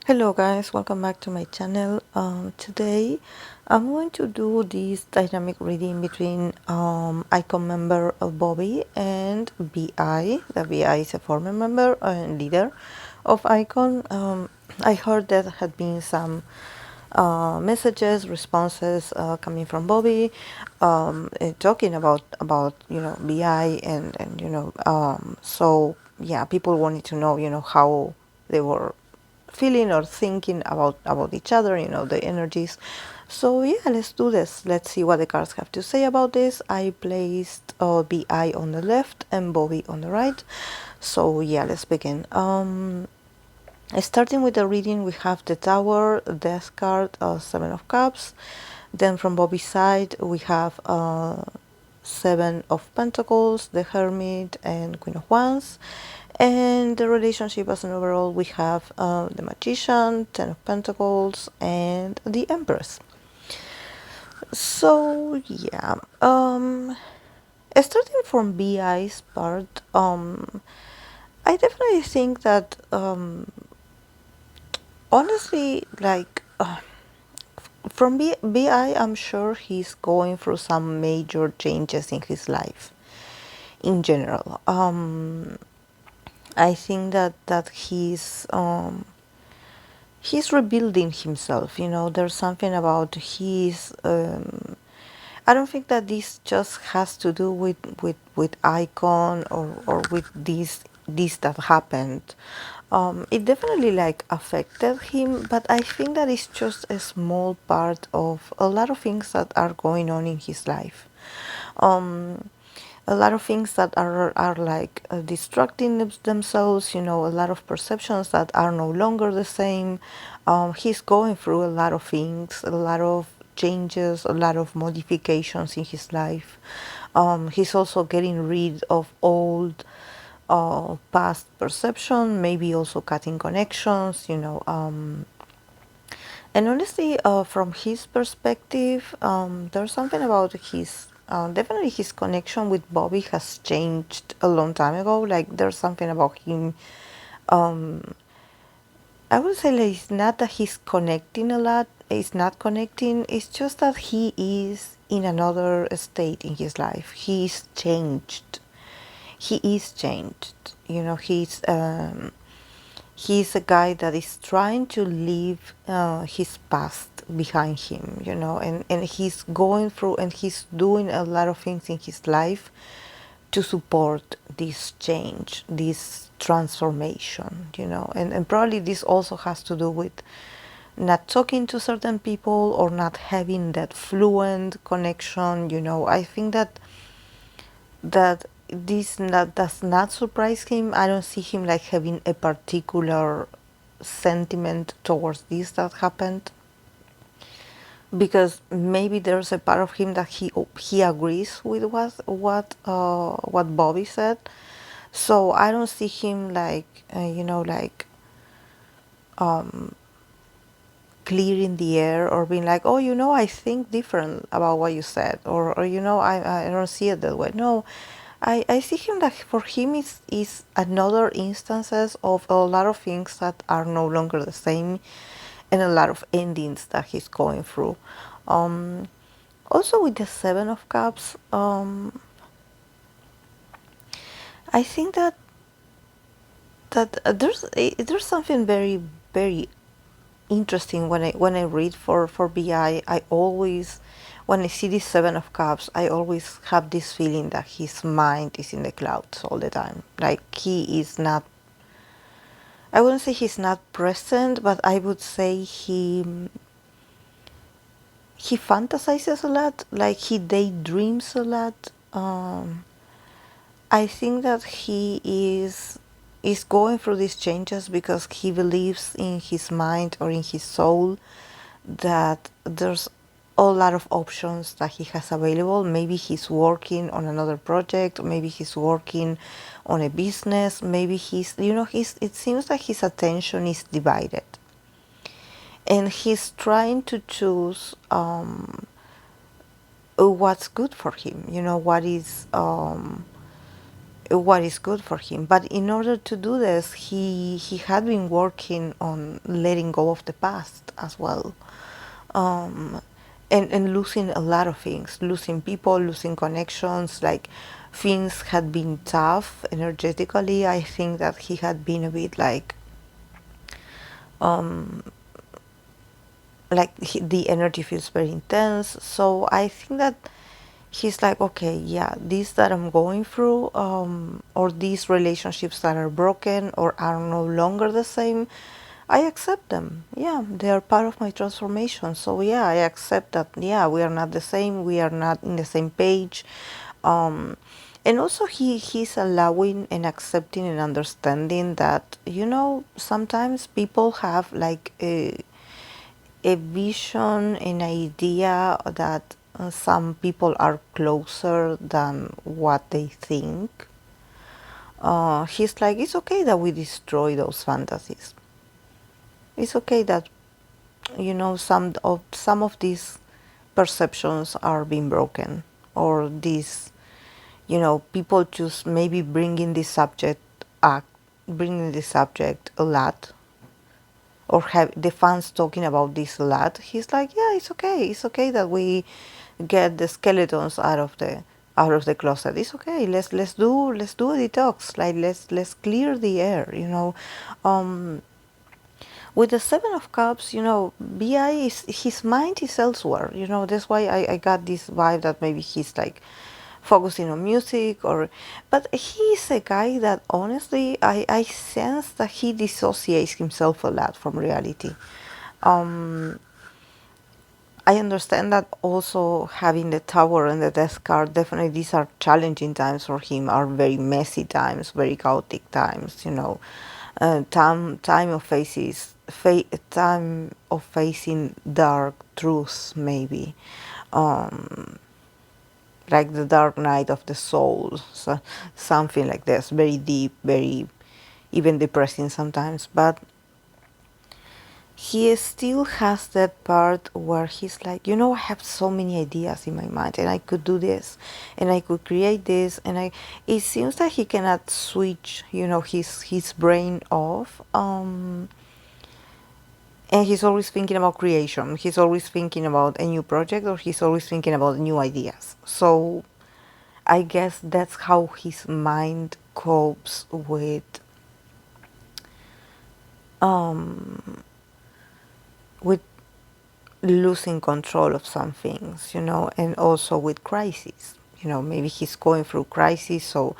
Hello guys, welcome back to my channel. Today I'm going to do this dynamic reading between iKon member Bobby and BI. The BI is a former member and leader of iKon. I heard there had been some messages, responses coming from Bobby, talking about BI and so yeah, people wanted to know how they were feeling or thinking about each other, the energies. So yeah, let's do this. Let's see what the cards have to say about this. I placed BI on the left and Bobby on the right. So yeah, let's begin. Starting with the reading, we have the Tower, Death card, Seven of Cups. Then from Bobby's side, we have Seven of Pentacles, the Hermit, and Queen of Wands. And the relationship as an overall, we have the Magician, Ten of Pentacles, and the Empress. So yeah, starting from BI's part, I definitely think that honestly, like from BI, I'm sure he's going through some major changes in his life in general. I think that he's rebuilding himself. There's something about his. I don't think that this just has to do with iKon or with this that happened. It definitely like affected him, but I think that it's just a small part of a lot of things that are going on in his life. Um, a lot of things that are like distracting themselves, a lot of perceptions that are no longer the same. He's going through a lot of things, a lot of changes, a lot of modifications in his life. He's also getting rid of old past perception, maybe also cutting connections, and honestly, from his perspective, there's something about his, definitely his connection with Bobby has changed a long time ago. Like, there's something about him. Um, I would say like, it's not that he's connecting a lot, it's not connecting, it's just that he is in another state in his life. He's changed. He is changed. He's a guy that is trying to leave his past behind him, and he's going through and he's doing a lot of things in his life to support this change, this transformation, and probably this also has to do with not talking to certain people or not having that fluent connection. I think that this does not surprise him. I don't see him like having a particular sentiment towards this that happened, because maybe there's a part of him that he agrees with what Bobby said. So I don't see him like clearing the air or being like, oh, I think different about what you said, or I don't see it that way. No, I see him that for him is another instances of a lot of things that are no longer the same, and a lot of endings that he's going through. Um, Also with the Seven of Cups, I think that there's something very very interesting when I read for BI. I always, when I see this Seven of Cups, I always have this feeling that his mind is in the clouds all the time. Like he is not. I wouldn't say he's not present, but I would say he fantasizes a lot. Like he daydreams a lot. I think that he is going through these changes because he believes in his mind or in his soul that there's a lot of options that he has available. Maybe he's working on another project, maybe he's working on a business, maybe it seems like his attention is divided. And he's trying to choose what's good for him, what is what is good for him. But in order to do this, he had been working on letting go of the past as well, um, and losing a lot of things, losing people, losing connections. Like things had been tough energetically. I think that he had been a bit um, the energy feels very intense. So I think that he's like, okay, yeah, this that I'm going through, or these relationships that are broken or are no longer the same, I accept them. Yeah, they are part of my transformation. So yeah, I accept that. Yeah, we are not the same. We are not in the same page. Um, and also he's allowing and accepting and understanding that, sometimes people have like a vision, an idea that some people are closer than what they think. He's like, it's okay that we destroy those fantasies. It's okay that some of these perceptions are being broken, or these people just maybe bringing this subject a lot, or have the fans talking about this a lot. He's like, yeah, it's okay that we get the skeletons out of the closet. It's okay. Let's do a detox. Like let's clear the air. Um, with the Seven of Cups, Bi is, his mind is elsewhere. That's why I got this vibe that maybe he's like focusing on music, but he's a guy that honestly I sense that he dissociates himself a lot from reality. um, I understand that also having the Tower and the Death card, definitely these are challenging times for him, are very messy times, very chaotic times, time of facing dark truths, maybe. Um, like the dark night of the soul, so something like this, very deep, very even depressing sometimes. But he still has that part where he's like, I have so many ideas in my mind, and I could do this, and I could create this, and it seems that he cannot switch, his brain off. And he's always thinking about creation. He's always thinking about a new project, or he's always thinking about new ideas. So I guess that's how his mind copes with losing control of some things, and also with crises. Maybe he's going through crisis, so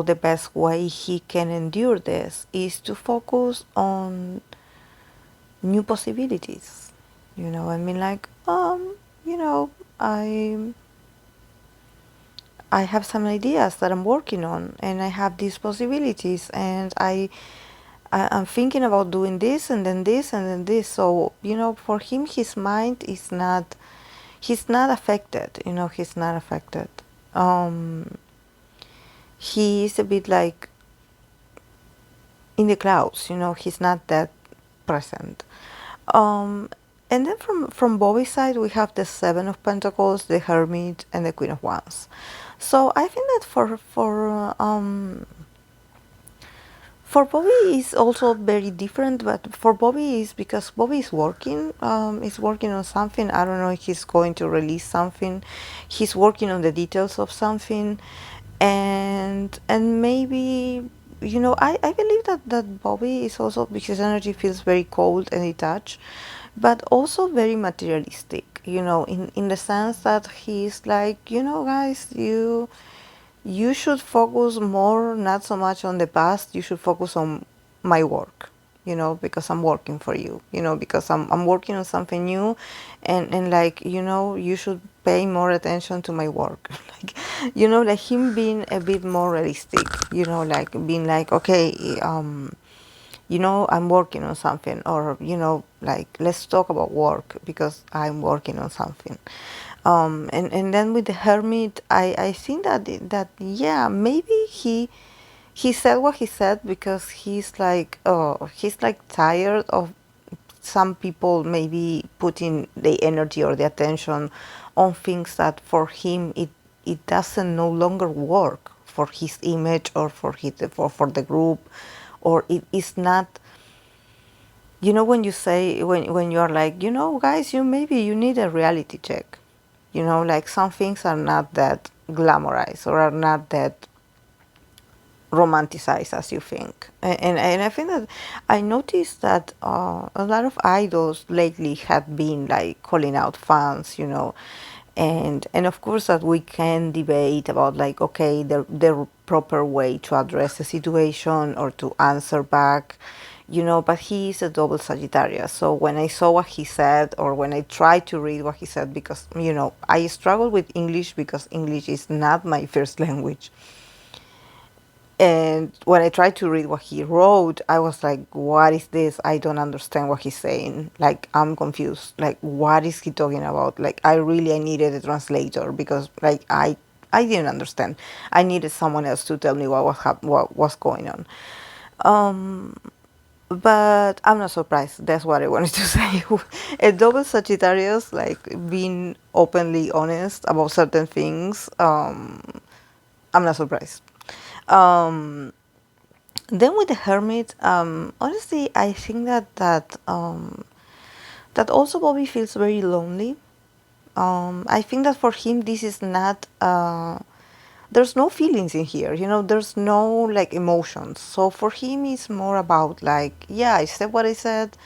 the best way he can endure this is to focus on new possibilities. I mean, like, I I have some ideas that I'm working on, and I have these possibilities, and I'm thinking about doing this and then this and then this. So, for him, his mind is not, he's not affected, he's not affected. He is a bit like in the clouds, he's not that present. Um, and then from Bobby's side, we have the Seven of Pentacles, the Hermit, and the Queen of Wands. So I think that for Bobby is also very different, but for Bobby is because Bobby is working on something. I don't know if he's going to release something. He's working on the details of something, and maybe, I believe that Bobby is also, because his energy feels very cold and detached, but also very materialistic, in the sense that he's like, guys, you should focus more, not so much on the past. You should focus on my work, because I'm working for you, because I'm working on something new, and like, you should pay more attention to my work. Like, like him being a bit more realistic, like being like, okay, I'm working on something, or, like, let's talk about work because I'm working on something. And then with the Hermit, I think that yeah, maybe he said what he said because he's like tired of some people maybe putting the energy or the attention on things that for him it doesn't no longer work for his image or for the group, or it is not. You know, when you say, when you are like, you know, guys, maybe you need a reality check. You know, like some things are not that glamorized or are not that romanticized as you think. And I think that I noticed that a lot of idols lately have been like calling out fans, you know, and of course that we can debate about like, okay, the proper way to address the situation or to answer back, you know, but he is a double Sagittarius. So when I saw what he said, or when I tried to read what he said, because, you know, I struggle with English because English is not my first language. And when I tried to read what he wrote, I was like, what is this? I don't understand what he's saying. Like, I'm confused. Like, what is he talking about? Like, I needed a translator because, like, I didn't understand. I needed someone else to tell me what was going on. But I'm not surprised. That's what I wanted to say. A double Sagittarius, like, being openly honest about certain things, I'm not surprised. Um, then with the hermit, honestly, I think that also Bobby feels very lonely. I think that for him, this is not. There's no feelings in here, you know. There's no like emotions. So for him, it's more about like, yeah, I said what I said,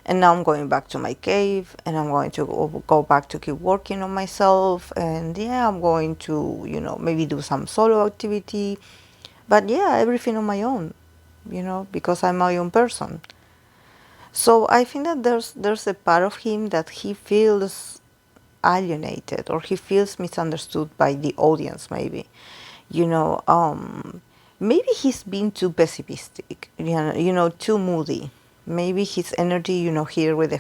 and now I'm going back to my cave, and I'm going to go back to keep working on myself, and yeah, I'm going to, you know, maybe do some solo activity, but yeah, everything on my own, you know, because I'm my own person. So I think that there's a part of him that he feels alienated, or he feels misunderstood by the audience, maybe, you know. Maybe he's been too pessimistic, you know, too moody. Maybe his energy, you know, here with the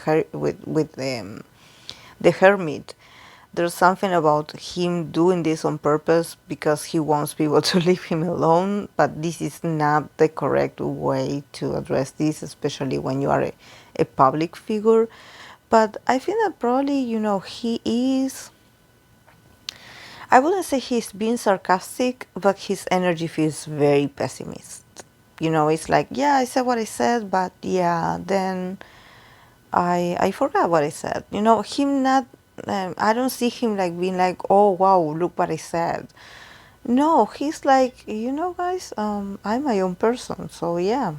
hermit, there's something about him doing this on purpose because he wants people to leave him alone, but this is not the correct way to address this, especially when you are a public figure. But I think that probably, you know, he is, I wouldn't say he's being sarcastic, but his energy feels very pessimist. You know, it's like, yeah, I said what I said, but yeah, then I forgot what I said. You know, him not. I don't see him like being like, oh wow, look what I said. No, he's like, you know, guys, I'm my own person, so yeah,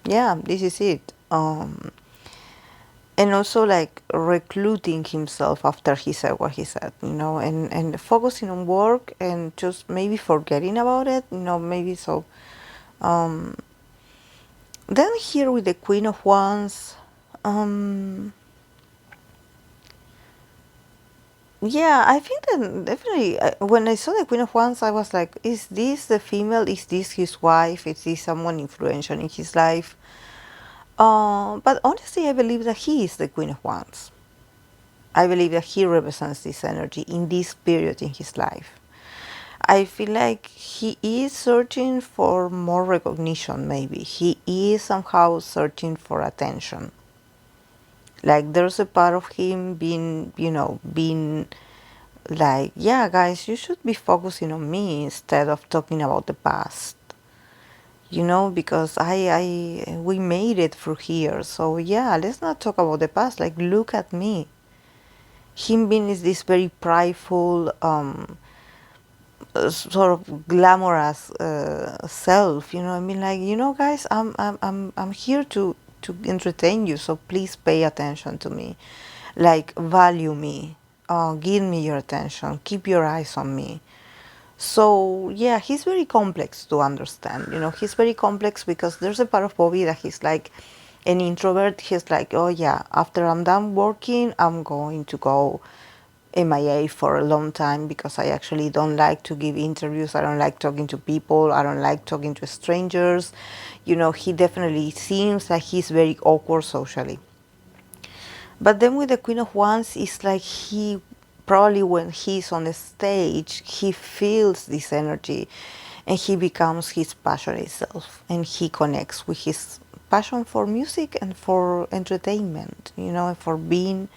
yeah, this is it. And also like recluding himself after he said what he said, you know, and focusing on work and just maybe forgetting about it, you know, maybe so. Um, then here with the Queen of Wands, um, yeah, I think that definitely when I saw the Queen of Wands, I was like, is this the female? Is this his wife? Is this someone influential in his life? But honestly, I believe that he is the Queen of Wands. I believe that he represents this energy in this period in his life. I feel like he is searching for more recognition, maybe. He is somehow searching for attention. Like there's a part of him being, you know, being like, yeah, guys, you should be focusing on me instead of talking about the past. You know, because we made it through here. So yeah, let's not talk about the past. Like, look at me. Him being is this very prideful, sort of glamorous self. You know, I mean, like, you know, guys, I'm here to entertain you. So please pay attention to me. Like, value me. Give me your attention. Keep your eyes on me. So yeah, he's very complex to understand. You know, he's very complex because there's a part of Bobby that he's like an introvert. He's like, oh yeah, after I'm done working, I'm going to go MIA for a long time because I actually don't like to give interviews. I don't like talking to people. I don't like talking to strangers. You know, he definitely seems like he's very awkward socially. But then with the Queen of Wands, it's like he probably when he's on the stage, he feels this energy and he becomes his passionate self and he connects with his passion for music and for entertainment, you know, and for being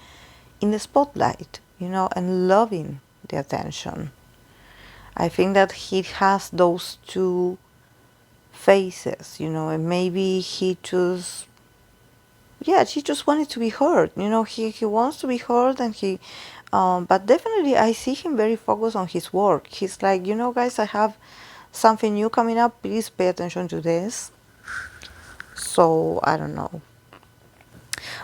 in the spotlight, you know, and loving the attention. I think that he has those two faces, you know, and maybe he just, yeah, he just wanted to be heard. You know, he wants to be heard, and but definitely I see him very focused on his work. He's like, you know, guys, I have something new coming up. Please pay attention to this. So I don't know.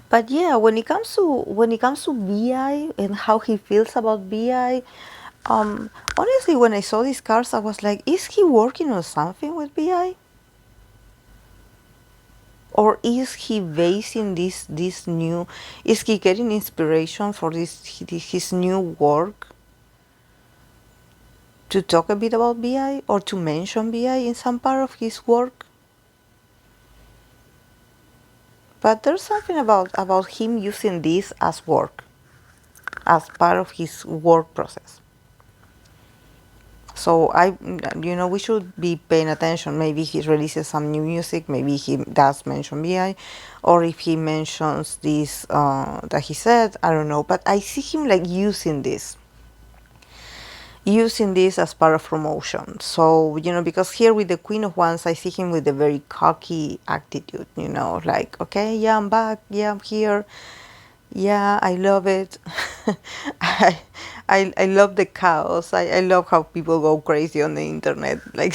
But yeah, when it comes to BI and how he feels about BI, honestly, when I saw these cards, I was like, is he working on something with BI? Or is he basing this new, is he getting inspiration for this his new work to talk a bit about BI or to mention BI in some part of his work? But there's something about him using this as work, as part of his work process. So you know, we should be paying attention. Maybe he releases some new music. Maybe he does mention BI, or if he mentions this that he said, I don't know. But I see him like using this as part of promotion. So, you know, because here with the Queen of Wands, I see him with a very cocky attitude, you know, like, okay, yeah, I'm back, yeah, I'm here, yeah, I love it. I, I love the chaos. I love how people go crazy on the internet, like,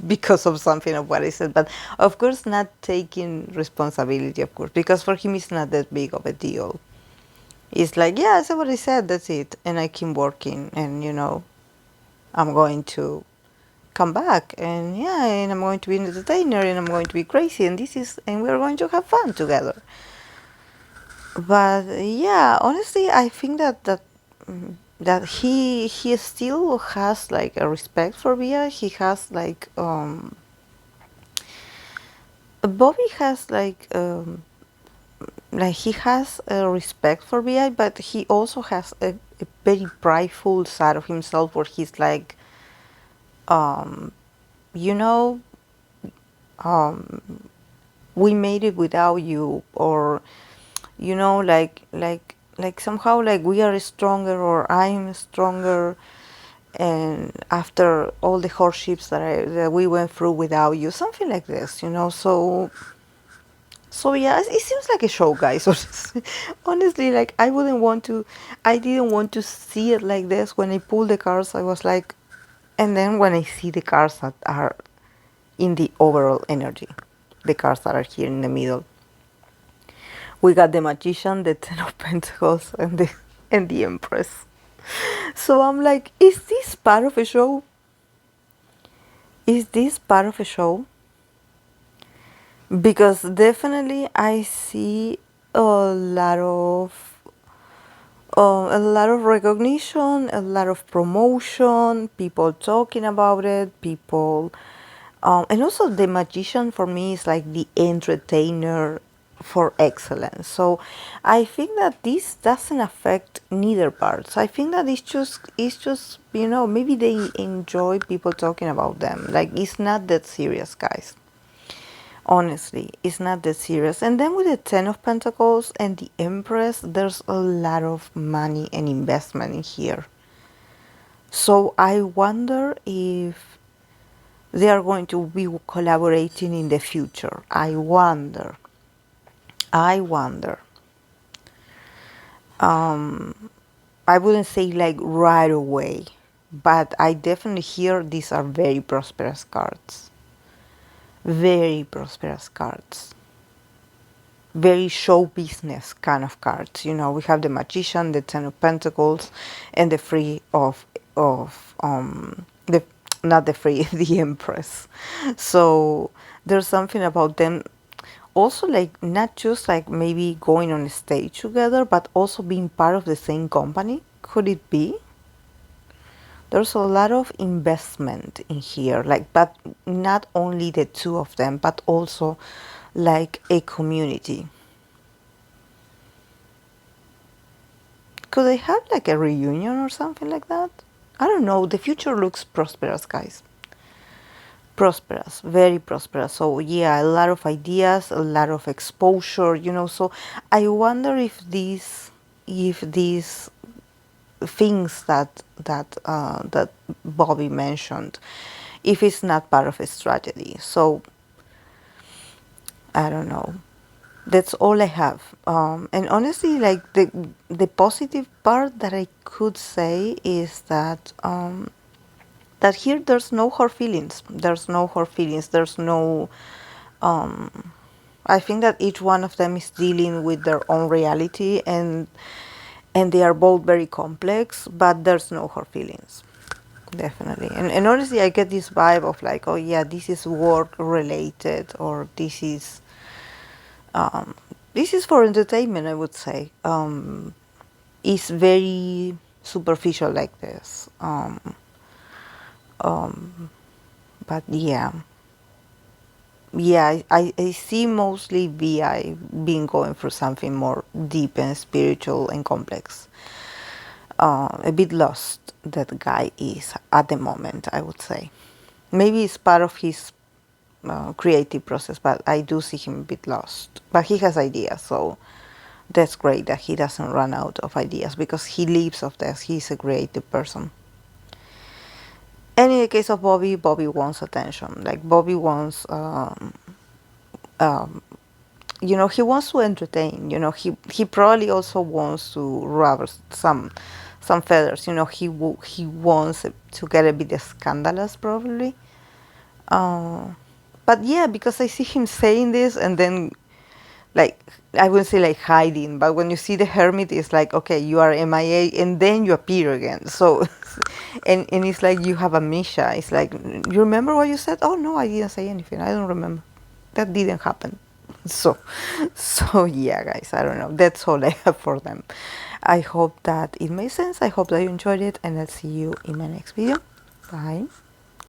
because of something of what I said. But of course, not taking responsibility, of course, because for him it's not that big of a deal. It's like, yeah, I said what I said, that's it. And I keep working, and, you know, I'm going to come back, and yeah, and I'm going to be an entertainer, and I'm going to be crazy, and we're going to have fun together. But yeah, honestly, I think that he still has like a respect for Bia. He has Bobby has like he has a respect for Bia, but he also has a very prideful side of himself where he's like, um, you know, um, we made it without you, or you know, like somehow like we are stronger, or I'm stronger, and after all the hardships that we went through without you, something like this, you know. So yeah, it seems like a show, guys. Honestly, like I didn't want to see it like this. When I pulled the cards, I was like, and then when I see the cards that are in the overall energy, the cards that are here in the middle, we got the Magician, the Ten of Pentacles, and the Empress. So I'm like, is this part of a show? Is this part of a show? Because definitely I see a lot of a lot of recognition, a lot of promotion, people talking about it, people, and also the Magician for me is like the entertainer for excellence. So I think that this doesn't affect neither parts. I think that it's just you know, maybe they enjoy people talking about them. Like, it's not that serious, guys. Honestly, it's not that serious. And then with the Ten of Pentacles and the Empress, there's a lot of money and investment in here. So I wonder if they are going to be collaborating in the future. I wonder. I wouldn't say like right away, but I definitely hear these are very prosperous cards. Very prosperous cards. Very show business kind of cards. You know, we have the Magician, the Ten of Pentacles, and the Free of the not the Free, the Empress. So there's something about them also, like, not just like maybe going on a stage together, but also being part of the same company. Could it be? There's a lot of investment in here, like, but not only the two of them, but also like a community. Could they have like a reunion or something like that? I don't know. The future looks prosperous, guys. Prosperous, very prosperous. So yeah, a lot of ideas, a lot of exposure, you know. So I wonder if this things that Bobby mentioned, if it's not part of a strategy. So I don't know. That's all I have. And honestly, like the positive part that I could say is that that here there's no hard feelings. There's no hard feelings. There's no. I think that each one of them is dealing with their own reality, and they are both very complex. But there's no hard feelings. Definitely. And honestly, I get this vibe of like, oh yeah, this is work related, or this is for entertainment, I would say. It's very superficial like this. But yeah. Yeah, I see mostly VI being going through something more deep and spiritual and complex. A bit lost, that guy is at the moment, I would say. Maybe it's part of his creative process, but I do see him a bit lost. But he has ideas, so that's great that he doesn't run out of ideas, because he lives of this. He's a creative person. And in the case of Bobby, Bobby wants attention. Like Bobby wants, he wants to entertain. He probably also wants to rub some feathers. He wants to get a bit scandalous, probably. But yeah, because I see him saying this, and then, like, I wouldn't say like hiding, but when you see the hermit, it's like, okay, you are MIA, and then you appear again. So, and it's like you have amnesia. It's like, you remember what you said? Oh no, I didn't say anything. I don't remember. That didn't happen. So yeah, guys, I don't know. That's all I have for them. I hope that it made sense. I hope that you enjoyed it, and I'll see you in my next video. Bye.